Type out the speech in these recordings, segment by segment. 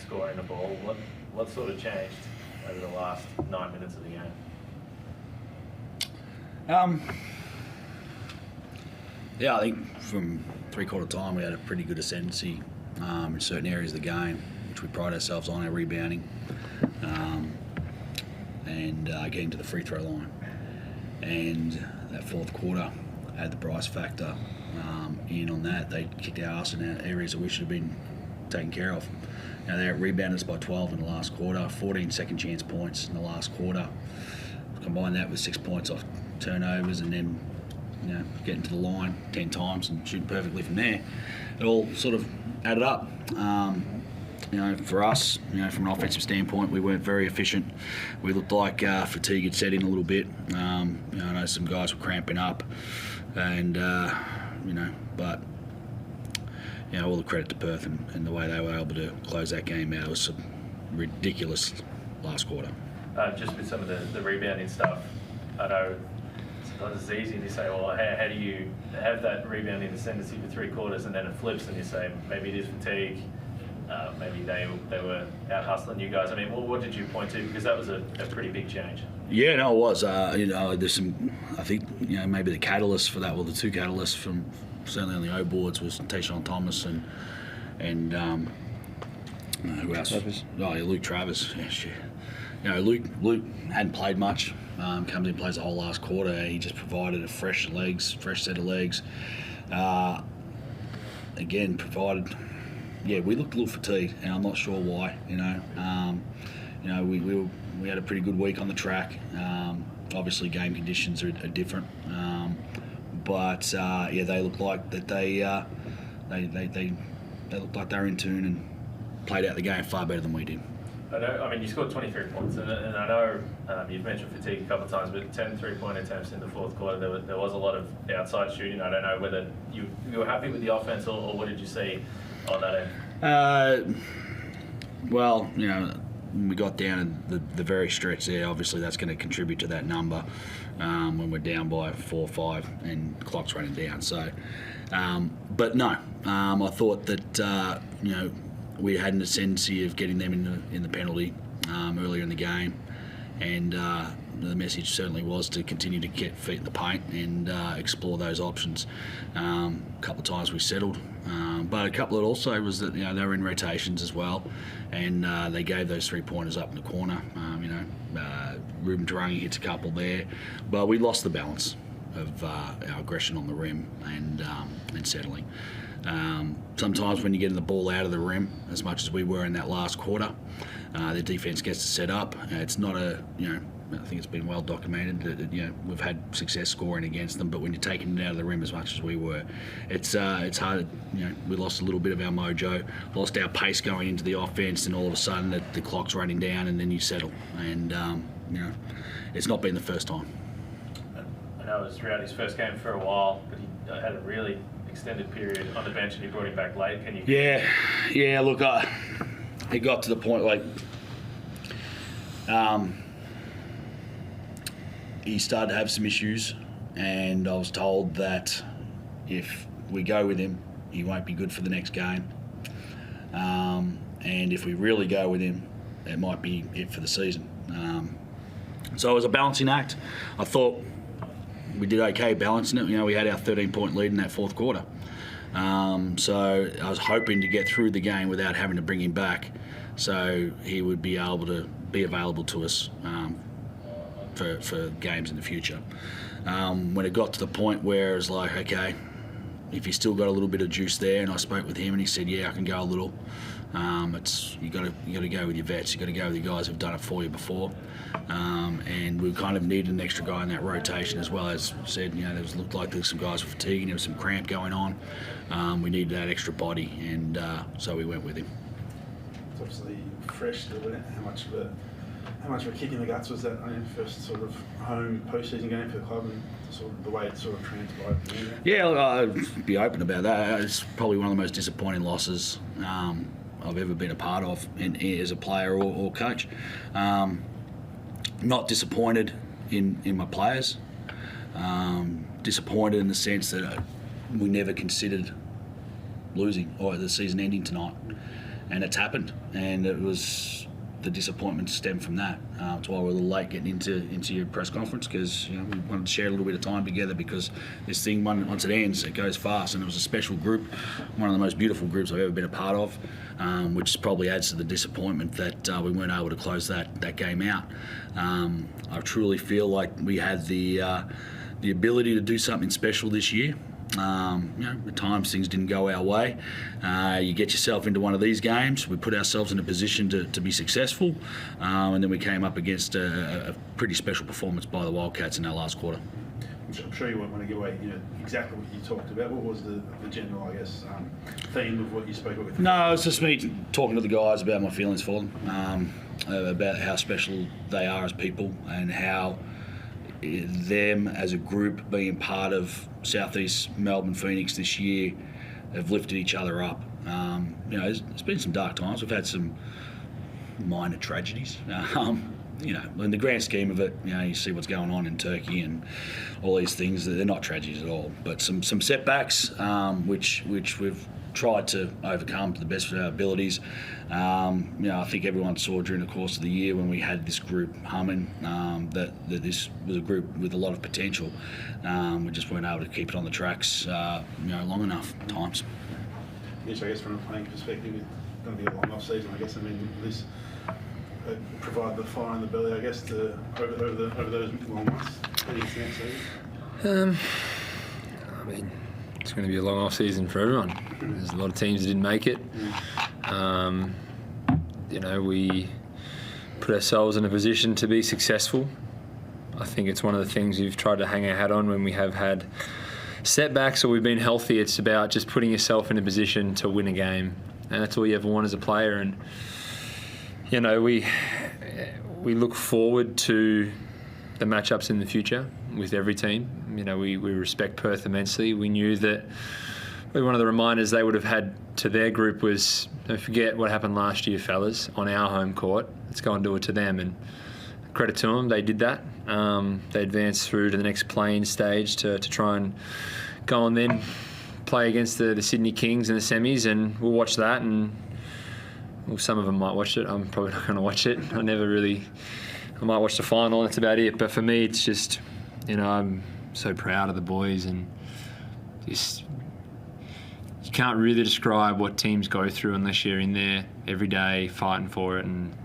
scoring the ball. What sort of changed over the last 9 minutes of the game? Yeah, I think from three-quarter time we had a pretty good ascendancy in certain areas of the game, which we pride ourselves on, our rebounding, and getting to the free throw line. And that fourth quarter had the Bryce factor in on that. They kicked our ass in areas that we should have been taken care of. Now they rebounded us by 12 in the last quarter, 14 second chance points in the last quarter. Combine that with 6 points off turnovers, and then getting to the line 10 times and shooting perfectly from there. It all sort of added up. For us, from an offensive standpoint, we weren't very efficient. We looked like fatigue had set in a little bit. I know some guys were cramping up, and but all the credit to Perth and the way they were able to close that game out. It was some ridiculous last quarter. Just with some of the rebounding stuff, I know sometimes it's easy to say, well, how do you have that rebounding ascendancy for three quarters, and then it flips and you say maybe it is fatigue, maybe they were out hustling you guys. I mean, what did you point to? Because that was a pretty big change. Yeah, no, it was. There's some, I think, maybe the catalyst for that, well, the two catalysts from certainly on the O boards was Tayshaun Thomas and who else? Travers. Oh, yeah, Luke Travers. Yeah, shit. Luke hadn't played much. Comes in, plays the whole last quarter. He just provided a fresh set of legs. Again, provided. Yeah, we looked a little fatigued, and I'm not sure why. We had a pretty good week on the track. Obviously, game conditions are different, but they looked like that they looked like they were in tune and played out the game far better than we did. I know. I mean, you scored 23 points, and I know you've mentioned fatigue a couple of times, but 10 three-point attempts in the fourth quarter. There was a lot of outside shooting. I don't know whether you were happy with the offense or what did you see on that end? When we got down to the very stretch there, obviously that's going to contribute to that number when we're down by 4 or 5 and the clock's running down. So, but no, I thought that we had an ascendancy of getting them in the penalty earlier in the game, and the message certainly was to continue to get feet in the paint and explore those options. A couple of times we settled, but a couple of it also was that they were in rotations as well, and they gave those 3-pointers up in the corner. Ruben Tarangi hits a couple there, but we lost the balance of our aggression on the rim and settling. Sometimes when you're getting the ball out of the rim, as much as we were in that last quarter, the defence gets to set up. It's not I think it's been well documented that we've had success scoring against them, but when you're taking it out of the rim as much as we were, it's hard. We lost a little bit of our mojo, lost our pace going into the offence, and all of a sudden the clock's running down, and then you settle. And it's not been the first time. I know it was throughout his first game for a while, but he had a really extended period on the bench, and he brought him back late. Can you? Yeah. Look, it got to the point he started to have some issues, and I was told that if we go with him, he won't be good for the next game. And if we really go with him, it might be it for the season. So it was a balancing act. I thought we did okay balancing it. We had our 13-point lead in that fourth quarter. So I was hoping to get through the game without having to bring him back, so he would be able to be available to us for games in the future. When it got to the point where it was like, okay, if he's still got a little bit of juice there, and I spoke with him and he said, yeah, I can go a little. You got to go with your vets. You got to go with the guys who've done it for you before. And we kind of needed an extra guy in that rotation as well. As I said, there looked like there was some guys were fatiguing. There was some cramp going on. We needed that extra body, and so we went with him. It's obviously fresh still, isn't it? How much of a kick in the guts was that on your first sort of home postseason game for the club, and sort of the way it sort of transpired? Yeah, look, I'd be open about that. It's probably one of the most disappointing losses I've ever been a part of as a player or coach. Not disappointed in my players. Disappointed in the sense that we never considered losing or the season ending tonight. and it's happened, and it was the disappointment stemmed from that. That's why we're a little late getting into your press conference, because we wanted to share a little bit of time together, because this thing, once it ends, it goes fast, and it was a special group, one of the most beautiful groups I've ever been a part of, which probably adds to the disappointment that we weren't able to close that game out. I truly feel like we had the ability to do something special this year. At times things didn't go our way. You get yourself into one of these games, we put ourselves in a position to be successful, and then we came up against a pretty special performance by the Wildcats in our last quarter. I'm sure you won't want to give away exactly what you talked about. What was the general, theme of what you spoke about? No, it's just me talking to the guys about my feelings for them, about how special they are as people, and how them as a group being part of Southeast Melbourne Phoenix this year have lifted each other up. There's been some dark times. We've had some minor tragedies. In the grand scheme of it, you see what's going on in Turkey and all these things. They're not tragedies at all, but some setbacks, which we've tried to overcome to the best of our abilities. I think everyone saw during the course of the year when we had this group humming that this was a group with a lot of potential. We just weren't able to keep it on the tracks long enough at times. Yes, I guess from a playing perspective, it's going to be a long off season. This provide the fire in the belly, over those long months. How do you think so? It's going to be a long off season for everyone. There's a lot of teams that didn't make it. We put ourselves in a position to be successful. I think it's one of the things we've tried to hang our hat on when we have had setbacks or we've been healthy. It's about just putting yourself in a position to win a game, and that's all you ever want as a player. And we look forward to the matchups in the future with every team. We respect Perth immensely. We knew that one of the reminders they would have had to their group was, don't forget what happened last year, fellas, on our home court. Let's go and do it to them. And credit to them, they did that. They advanced through to the next playing stage to try and go and then play against the Sydney Kings in the semis, and we'll watch that. And some of them might watch it. I'm probably not going to watch it. I might watch the final, and that's about it. But for me, it's just, I'm so proud of the boys, and just, you can't really describe what teams go through unless you're in there every day fighting for it. And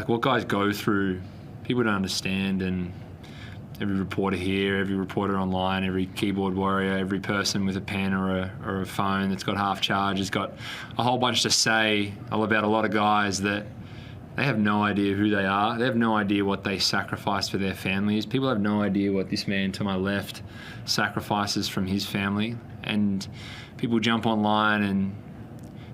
what guys go through, people don't understand. And every reporter here, every reporter online, every keyboard warrior, every person with a pen or a phone that's got half charge has got a whole bunch to say about a lot of guys that they have no idea who they are. They have no idea what they sacrifice for their families. People have no idea what this man to my left sacrifices from his family. And people jump online and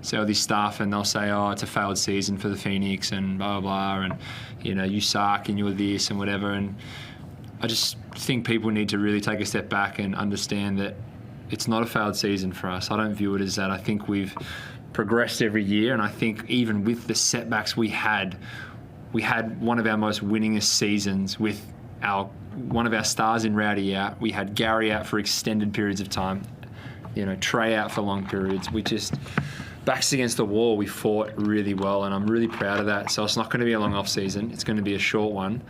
say all this stuff, and they'll say, oh, it's a failed season for the Phoenix and blah, blah, blah, and, you suck and you're this and whatever. And I just think people need to really take a step back and understand that it's not a failed season for us. I don't view it as that. I think we've progressed every year, and I think even with the setbacks we had one of our most winningest seasons with one of our stars in Rowdy out. We had Gary out for extended periods of time, Trey out for long periods. We just, backs against the wall, we fought really well, and I'm really proud of that. So it's not going to be a long off season. It's going to be a short one,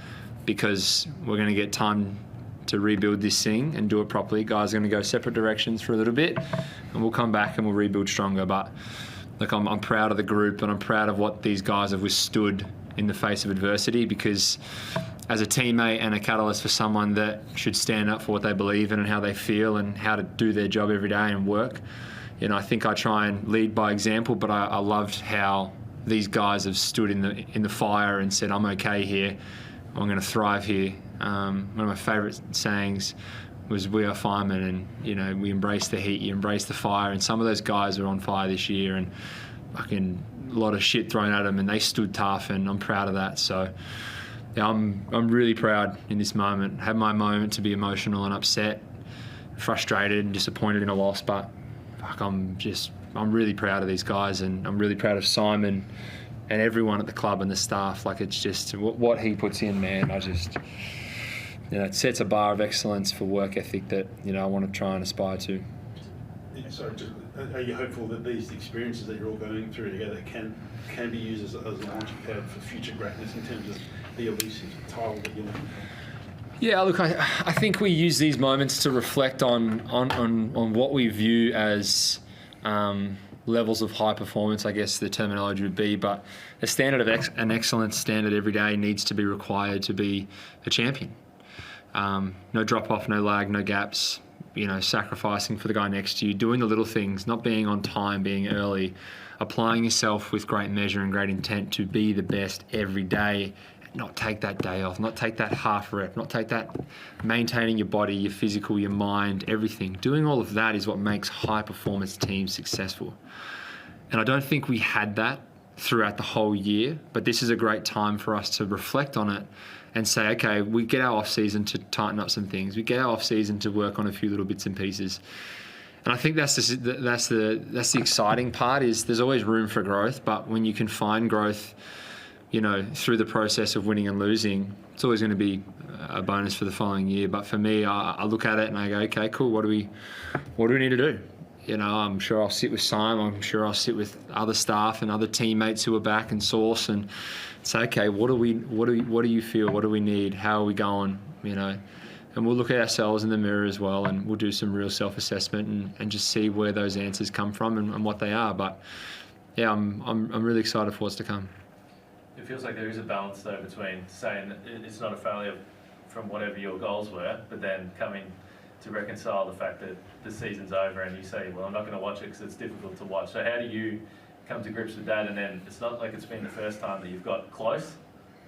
because we're going to get time to rebuild this thing and do it properly. Guys are going to go separate directions for a little bit, and we'll come back and we'll rebuild stronger. But I'm proud of the group, and I'm proud of what these guys have withstood in the face of adversity, because as a teammate and a catalyst for someone that should stand up for what they believe in and how they feel and how to do their job every day and work, I think I try and lead by example. But I loved how these guys have stood in the fire and said, I'm okay here, I'm going to thrive here. One of my favourite sayings was, we are firemen, and we embrace the heat, you embrace the fire. And some of those guys are on fire this year, and fucking a lot of shit thrown at them, and they stood tough, and I'm proud of that. So yeah, I'm really proud in this moment. Had my moment to be emotional and upset, frustrated and disappointed in a loss, but I'm really proud of these guys, and I'm really proud of Simon and everyone at the club and the staff. It's just what he puts in, man. It sets a bar of excellence for work ethic that I want to try and aspire to. Yeah, sorry, just are you hopeful that these experiences that you're all going through together can be used as a launching pad for future greatness in terms of the elusive title that you're looking for? Yeah, look, I think we use these moments to reflect on what we view as levels of high performance, I guess the terminology would be, but a standard of an excellence standard every day needs to be required to be a champion. No drop off, no lag, no gaps, sacrificing for the guy next to you, doing the little things, not being on time, being early, applying yourself with great measure and great intent to be the best every day, not take that day off, not take that half rep, not take that maintaining your body, your physical, your mind, everything. Doing all of that is what makes high performance teams successful. And I don't think we had that throughout the whole year, but this is a great time for us to reflect on it and say, okay, we get our off season to tighten up some things. We get our off season to work on a few little bits and pieces. And I think that's the exciting part, is there's always room for growth, but when you can find growth, through the process of winning and losing, it's always going to be a bonus for the following year. But for me, I look at it and I go, okay, cool. What do we need to do? I'm sure I'll sit with Simon. I'm sure I'll sit with other staff and other teammates who are back and source and say, okay, what do you feel? What do we need? How are we going? And we'll look at ourselves in the mirror as well, and we'll do some real self-assessment and just see where those answers come from and what they are. But yeah, I'm really excited for what's to come. It feels like there is a balance though between saying that it's not a failure from whatever your goals were, but then coming to reconcile the fact that the season's over and you say, well, I'm not going to watch it because it's difficult to watch. So how do you come to grips with that? And then it's not like it's been the first time that you've got close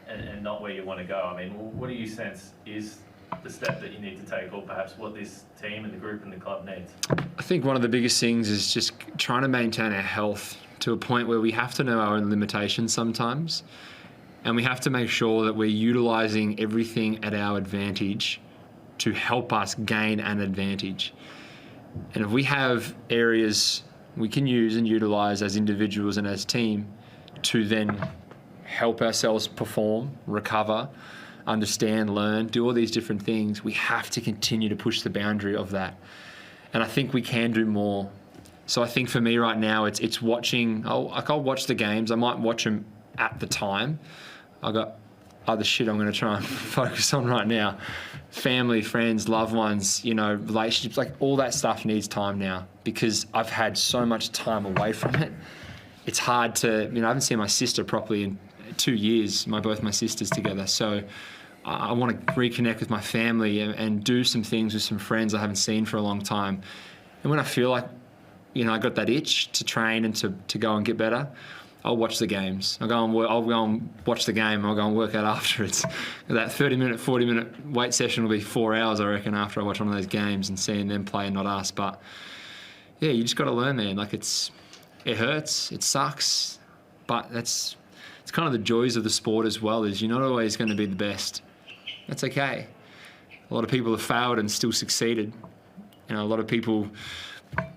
and not where you want to go. I mean, what do you sense is the step that you need to take, or perhaps what this team and the group and the club needs? I think one of the biggest things is just trying to maintain our health to a point where we have to know our own limitations sometimes, and we have to make sure that we're utilising everything at our advantage to help us gain an advantage. And if we have areas we can use and utilise as individuals and as team to then help ourselves perform, recover, understand, learn, do all these different things, we have to continue to push the boundary of that. And I think we can do more. So I think for me right now, it's watching. I'll watch the games. I might watch them at the time. I've got other shit I'm going to try and focus on right now. Family, friends, loved ones, relationships, like all that stuff needs time now, because I've had so much time away from it. It's hard to, I haven't seen my sister properly in 2 years, both my sisters together. So I want to reconnect with my family and do some things with some friends I haven't seen for a long time. And when I feel like, I got that itch to train and to go and get better, I'll watch the games. I'll go and watch the game. I'll go and work out afterwards. That 30-minute, 40-minute weight session will be 4 hours, I reckon, after I watch one of those games and seeing them play and not us. But yeah, you just got to learn, man. Like it hurts, it sucks, but it's kind of the joys of the sport as well. Is you're not always going to be the best. That's okay. A lot of people have failed and still succeeded. A lot of people,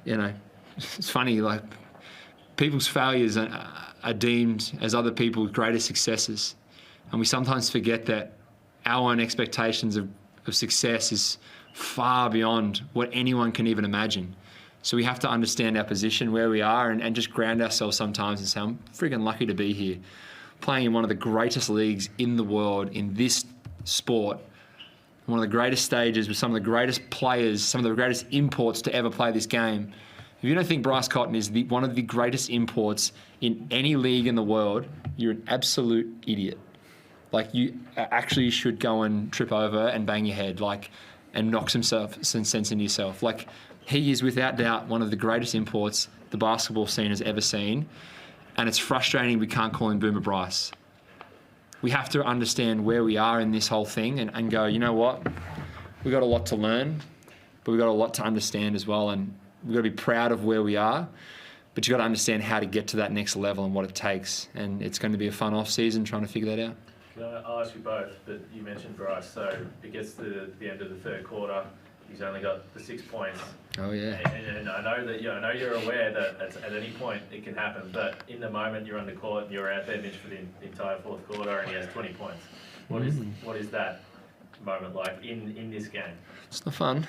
it's funny, like people's failures are deemed as other people's greatest successes. And we sometimes forget that our own expectations of success is far beyond what anyone can even imagine. So we have to understand our position, where we are, and just ground ourselves sometimes and say, I'm friggin' lucky to be here, playing in one of the greatest leagues in the world in this sport, one of the greatest stages with some of the greatest players, some of the greatest imports to ever play this game. If you don't think Bryce Cotton is one of the greatest imports in any league in the world, you're an absolute idiot. Like, you actually should go and trip over and bang your head, and knock some sense into yourself. Like, he is without doubt one of the greatest imports the basketball scene has ever seen, and it's frustrating we can't call him Boomer Bryce. We have to understand where we are in this whole thing and go, you know what? We've got a lot to learn, but we've got a lot to understand as well, and we've got to be proud of where we are, but you've got to understand how to get to that next level and what it takes. And it's going to be a fun off-season trying to figure that out. I'll ask you both, but you mentioned Bryce, so it gets to the end of the third quarter. He's only got the 6 points. Oh, yeah. And I know that I know you're aware that at any point it can happen, but in the moment you're on the court and you're out there, Mitch, for the entire fourth quarter, and he has 20 points. What is that moment like in this game? It's not fun.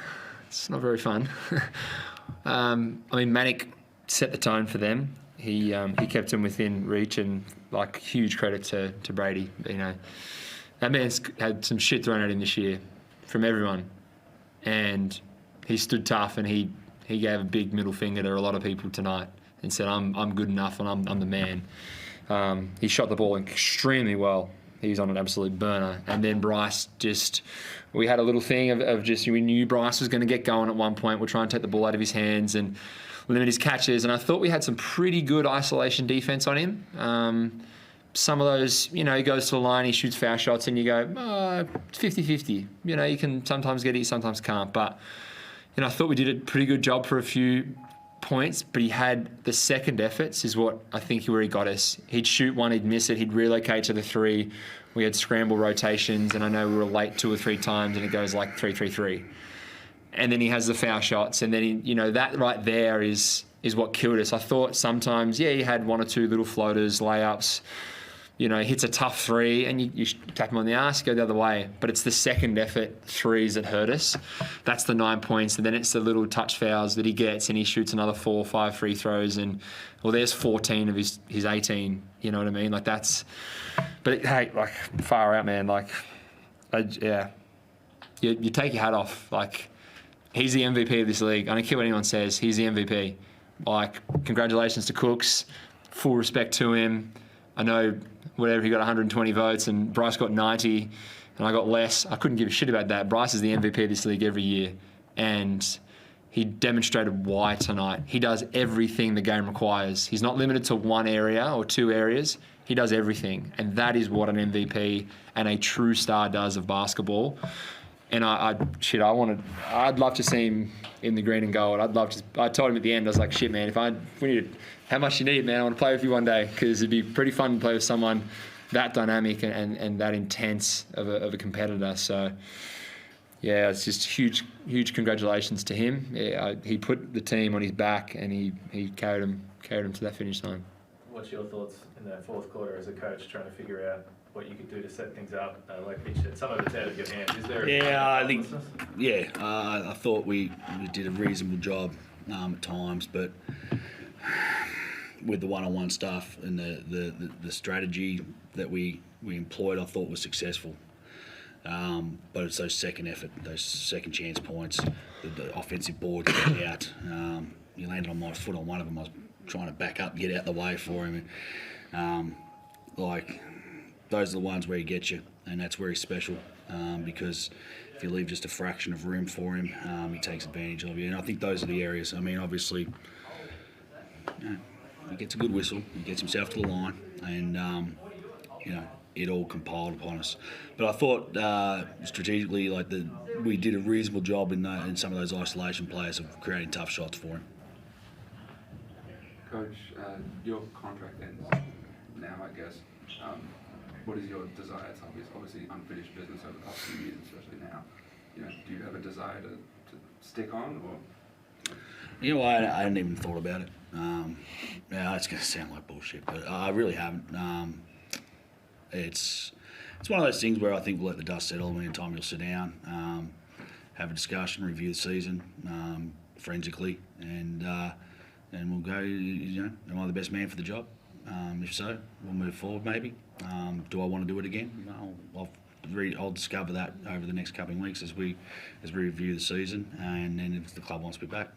It's not very fun. Manic set the tone for them. He kept them within reach, and like huge credit to Brady. You know, that man's had some shit thrown at him this year from everyone, and he stood tough, and he gave a big middle finger to a lot of people tonight and said, I'm good enough and I'm the man. He shot the ball extremely well. He was on an absolute burner. And then Bryce we had a little thing of we knew Bryce was going to get going at one point. We'll try and take the ball out of his hands and limit his catches. And I thought we had some pretty good isolation defense on him. Some of those, you know, he goes to the line, he shoots foul shots, and you go, 50-50. You know, you can sometimes get it, sometimes can't. But, you know, I thought we did a pretty good job for a few points, but he had the second efforts is what I think where he got us. He'd shoot one, he'd miss it, he'd relocate to the three. We had scramble rotations, and I know we were late 2 or 3 times, and it goes like 3-3-3. And then he has the foul shots, and then he, you know, that right there is what killed us. I thought sometimes, he had 1 or 2 little floaters, layups. You know, hits a tough 3 and you tap him on the arse, go the other way. But it's the second effort 3s that hurt us. That's the 9 points. And then it's the little touch fouls that he gets, and he shoots another 4 or 5 free throws. And, well, there's 14 of his 18. You know what I mean? Like, that's... But, hey, like, far out, man. Like, You take your hat off. Like, he's the MVP of this league. I don't care what anyone says. He's the MVP. Like, congratulations to Cooks. Full respect to him. I know... whatever, he got 120 votes and Bryce got 90 and I got less. I couldn't give a shit about that. Bryce is the MVP of this league every year, and he demonstrated why tonight. He does everything the game requires. He's not limited to one area or 2 areas. He does everything, and that is what an MVP and a true star does of basketball. And I'd love to see him in the green and gold. I told him at the end, I was like, shit, man, how much you need, man, I want to play with you one day, because it'd be pretty fun to play with someone that dynamic and that intense of a competitor. So, yeah, it's just huge congratulations to him. Yeah, he put the team on his back, and he carried him to that finish line. What's your thoughts in that fourth quarter as a coach, trying to figure out what you could do to set things up? Like Mitch said, some of it's out of your hands. Is there? I thought we did a reasonable job at times, but with the one-on-one stuff and the strategy that we employed, I thought was successful. But it's those second effort, those second chance points, the offensive board getting out. You landed on my foot on one of them. I was trying to back up, get out the way for him. And, those are the ones where he gets you, and that's where he's special, because if you leave just a fraction of room for him, he takes advantage of you. And I think those are the areas. I mean, obviously, he gets a good whistle, he gets himself to the line, and, it all compiled upon us. But I thought strategically, we did a reasonable job in some of those isolation players of creating tough shots for him. Coach, your contract ends now, I guess. What is your desire? It's obviously unfinished business over the past few years, especially now. Do you have a desire to stick on, or? I hadn't even thought about it. It's going to sound like bullshit, but I really haven't. It's one of those things where I think we'll let the dust settle. In time, you'll sit down, have a discussion, review the season forensically, and we'll go. Am I the best man for the job? If so, we'll move forward. Maybe. Do I want to do it again? No, I'll discover that over the next couple of weeks as we review the season, and then if the club wants to be back.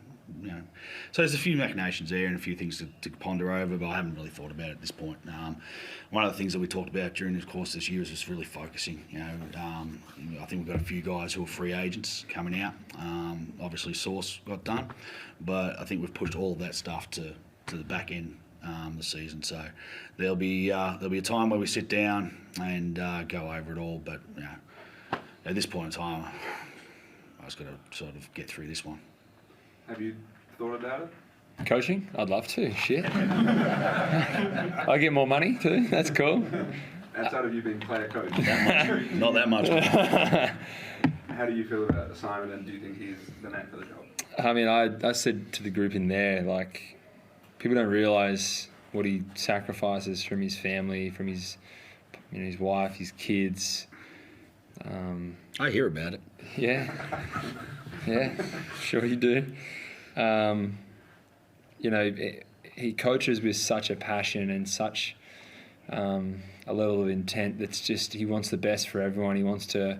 So there's a few machinations there and a few things to ponder over, but I haven't really thought about it at this point. One of the things that we talked about during the course of this year is just really focusing. I think we've got a few guys who are free agents coming out. Obviously, Source got done, but I think we've pushed all of that stuff to the back end of the season. So there'll be a time where we sit down and go over it all. But at this point in time, I just got to sort of get through this one. Have you thought about it? Coaching? I'd love to. Shit. I get more money too. That's cool. Outside of you being player coach? Not that much. How do you feel about Simon, and do you think he's the man for the job? I mean, I said to the group in there, like, people don't realise what he sacrifices from his family, from his wife, his kids. I hear about it. Yeah, sure you do. he coaches with such a passion and such a level of intent that's just, he wants the best for everyone. He wants to,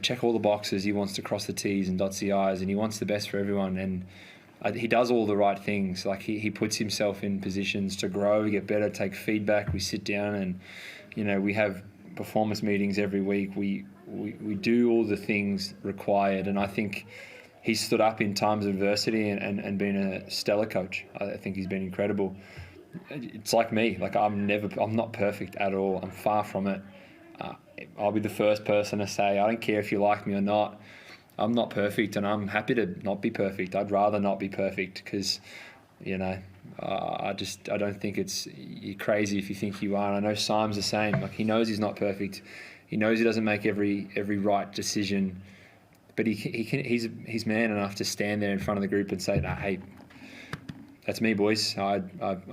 check all the boxes. He wants to cross the T's and dots the I's, and he wants the best for everyone. And he does all the right things. Like he puts himself in positions to grow, get better, take feedback. We sit down and, we have performance meetings every week. We do all the things required. And I think he's stood up in times of adversity and been a stellar coach. I think he's been incredible. It's like me. Like I'm not perfect at all. I'm far from it. I'll be the first person to say, I don't care if you like me or not. I'm not perfect, and I'm happy to not be perfect. I'd rather not be perfect because, I don't think you're crazy if you think you are. And I know Simon's the same. Like he knows he's not perfect. He knows he doesn't make every right decision, but he's man enough to stand there in front of the group and say, nah, hey, that's me, boys. I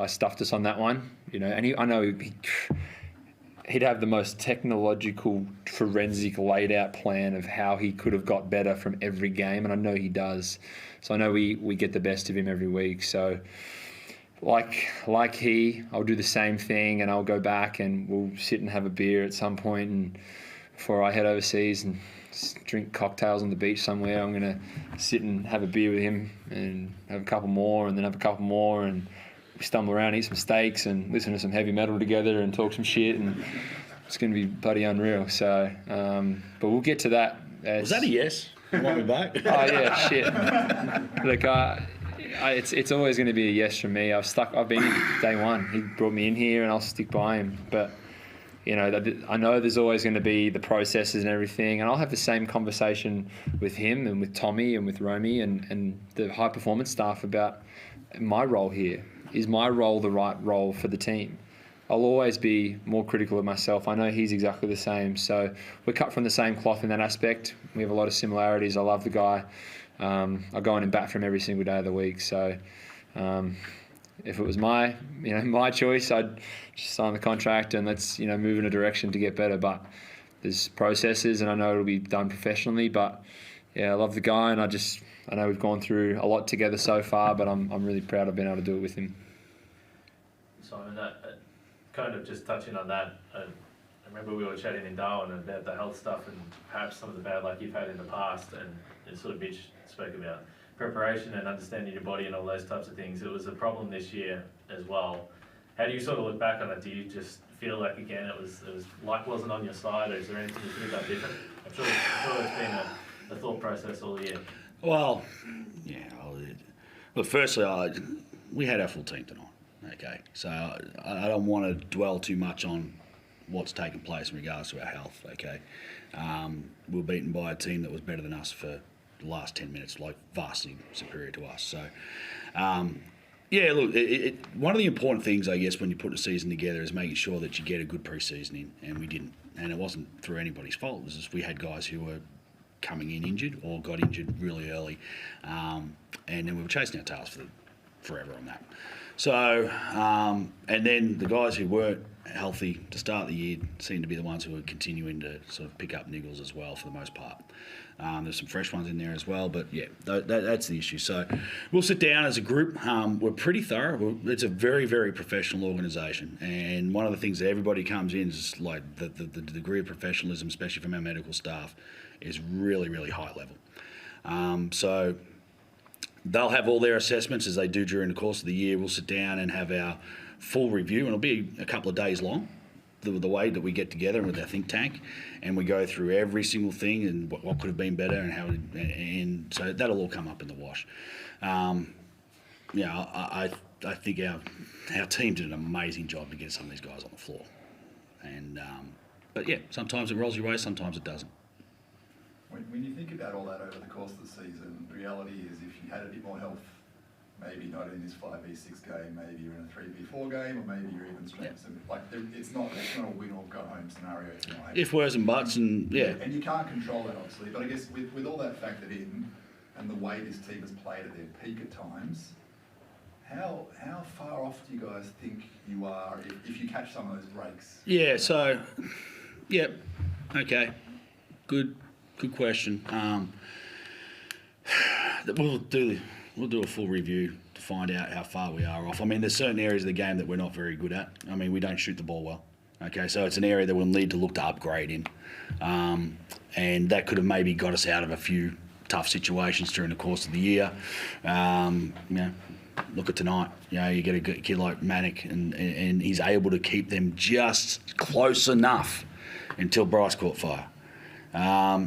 stuffed us on that one, And I know he'd have the most technological, forensic, laid out plan of how he could have got better from every game, and I know he does. So I know we get the best of him every week. So like I'll do the same thing, and I'll go back and we'll sit and have a beer at some point, and before I head overseas and drink cocktails on the beach somewhere, I'm going to sit and have a beer with him and have a couple more, and then have a couple more, and we stumble around, eat some steaks and listen to some heavy metal together and talk some shit, and it's going to be bloody unreal. So, but we'll get to that. Was that a yes? You want me back? Oh yeah, shit. Look, it's always going to be a yes from me. I've been here day one. He brought me in here, and I'll stick by him. But I know there's always going to be the processes and everything, and I'll have the same conversation with him and with Tommy and with Romy and the high performance staff about my role here. Is my role the right role for the team? I'll always be more critical of myself. I know he's exactly the same. So we're cut from the same cloth in that aspect. We have a lot of similarities. I love the guy. I go in and bat for him every single day of the week. So if it was my choice, I'd just sign the contract and let's move in a direction to get better. But there's processes, and I know it'll be done professionally. But yeah, I love the guy, and I know we've gone through a lot together so far, but I'm really proud of being able to do it with him. Simon, kind of just touching on that, I remember we were chatting in Darwin about the health stuff and perhaps some of the bad luck you've had in the past, and sort of Mitch spoke about preparation and understanding your body and all those types of things. It was a problem this year as well. How do you sort of look back on it? Do you just feel like, again, it was luck wasn't on your side, or is there anything you could have done different? I'm sure it's been a thought process all year. Well, yeah. Well, firstly, we had our full team tonight. Okay, so I don't want to dwell too much on what's taken place in regards to our health. Okay, we were beaten by a team that was better than us for the last 10 minutes, like vastly superior to us. So, yeah, look, one of the important things, I guess, when you put a season together is making sure that you get a good pre-season in, and we didn't. And it wasn't through anybody's fault. It was just we had guys who were coming in injured or got injured really early, and then we were chasing our tails forever on that. So, and then the guys who weren't healthy to start the year seemed to be the ones who were continuing to sort of pick up niggles as well for the most part. There's some fresh ones in there as well, but yeah, that's the issue. So we'll sit down as a group. We're pretty thorough. It's a very, very professional organisation, and one of the things that everybody comes in is like the degree of professionalism, especially from our medical staff, is really, really high level. So they'll have all their assessments as they do during the course of the year. We'll sit down and have our full review, and it'll be a couple of days long, the way that we get together with our think tank, and we go through every single thing and what could have been better and how, and so that'll all come up in the wash. Yeah, I think our team did an amazing job to get some of these guys on the floor, and but yeah, sometimes it rolls your way, sometimes it doesn't. When you think about all that over the course of the season, the reality is if you had a bit more health, maybe not in this 5v6 game, maybe you're in a 3v4 game, or maybe you're even strengths. Yeah. Like it's not a win or go home scenario tonight. If where's and buts, and yeah. And you can't control that obviously, but I guess with all that factored in, and the way this team has played at their peak at times, how far off do you guys think you are if you catch some of those breaks? Yeah. So, yeah. Okay. Good question. We'll do a full review find out how far we are off. I mean, there's certain areas of the game that we're not very good at. I mean, we don't shoot the ball well. Okay, so it's an area that we'll need to look to upgrade in. And that could have maybe got us out of a few tough situations during the course of the year. Look at tonight. You get a good kid like Manic, and he's able to keep them just close enough until Bryce caught fire.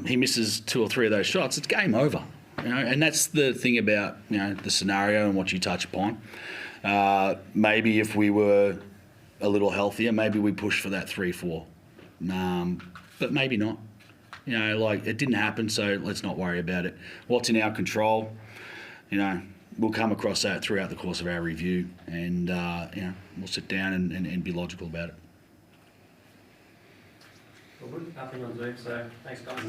He misses 2 or 3 of those shots, it's game over. And that's the thing about the scenario and what you touch upon. Maybe if we were a little healthier, maybe we push for that 3-4, but maybe not. It didn't happen, so let's not worry about it. What's in our control, we'll come across that throughout the course of our review, and we'll sit down and be logical about it. Well, good. Nothing on Zoom, so thanks, guys.